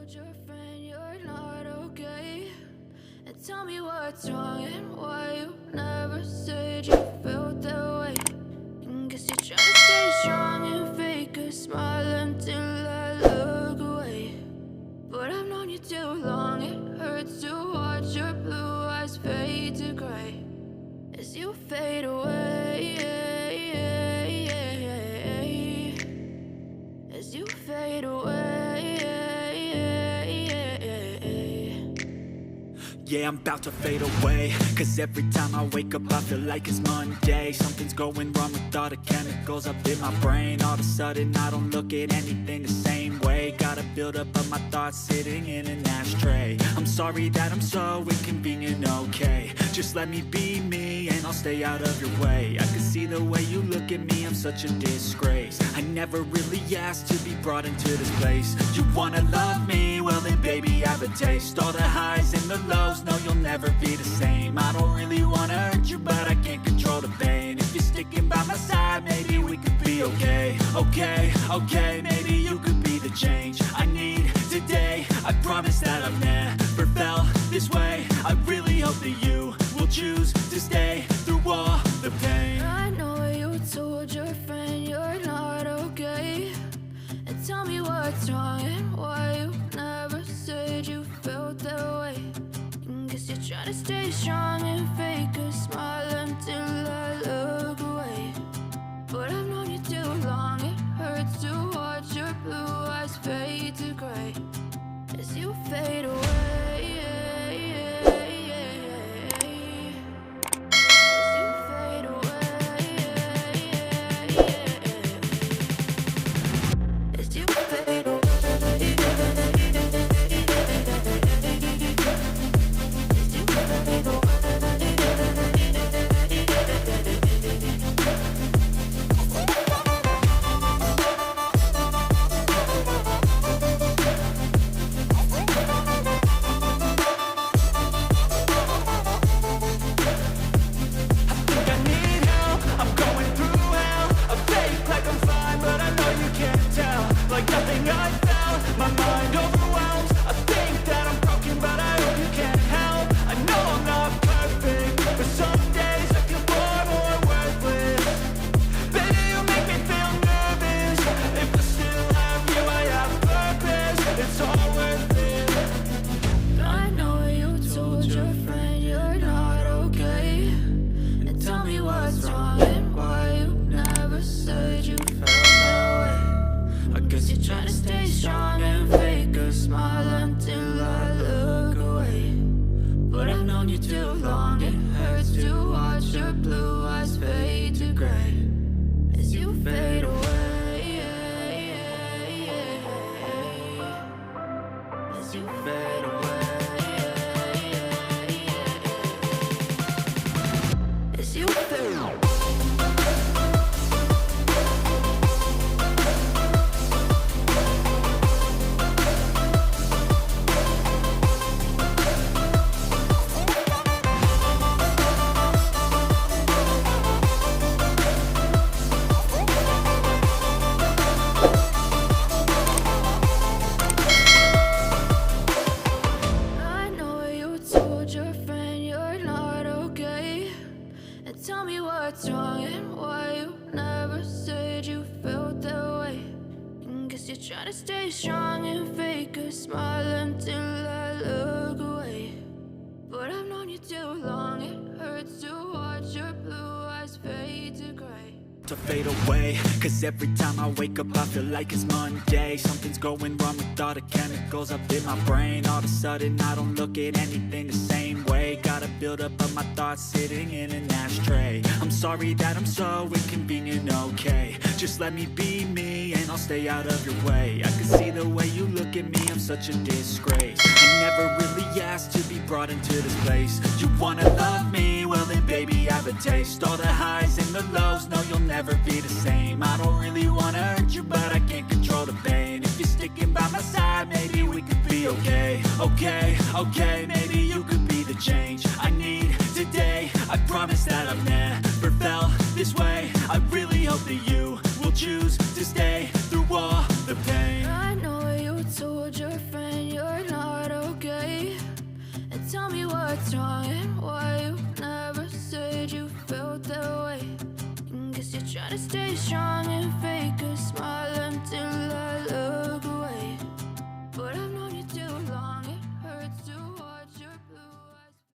told your friend you're not okay, and tell me what's wrong and why you never said you felt that way. And guess you're trying to stay strong and fake a smile until I look away. But I've known you too long, it hurts to watch your blue eyes fade to gray as you fade away, as you fade away. Yeah, I'm about to fade away, cause every time I wake up I feel like it's Monday. Something's going wrong with all the chemicals up in my brain. All of a sudden I don't look at anything the same way. Got a buildup of my thoughts sitting in an ashtray. I'm sorry that I'm so inconvenient, okay. Just let me be me and I'll stay out of your way. I can see the way you look at me, I'm such a disgrace. I never really asked to be brought into this place. You wanna love me? Well then baby have a taste. All the highs and the lows, no you'll never be the same. I don't really wanna hurt you but I can't control the pain. If you're sticking by my side maybe we could be okay. Okay, maybe you could be the change I need today. I promise that I've never felt this way. I really hope that you will choose to stay through all the pain. I know you told your friend you're not okay, and tell me what's wrong and why you never said you felt that way. And guess you're trying to stay strong and fake a smile until I look away. But I've known you too long, it hurts to watch your blue eyes fade to gray as you fade away. To fade away, cause every time I wake up I feel like it's Monday. Something's going wrong with all the chemicals up in my brain. All of a sudden I don't look at anything the same way. Got a buildup of my thoughts sitting in an ashtray. I'm sorry that I'm so inconvenient, okay. Just let me be me and I'll stay out of your way. I can see the way you look at me, I'm such a disgrace. I never really asked to be brought into this place. You wanna love me? Well then baby have a taste. All the highs and the lows, no you'll never be the same. I don't really wanna hurt you but I can't control the pain. If you're sticking by my side maybe we could be okay. Okay, maybe you could be the change I need today. I promise that I've never felt this way. I really hope that you choose to stay through all the pain. I know you told your friend you're tell me what's wrong and why you never said you felt that way. Guess you're trying to stay strong and fake a smile until I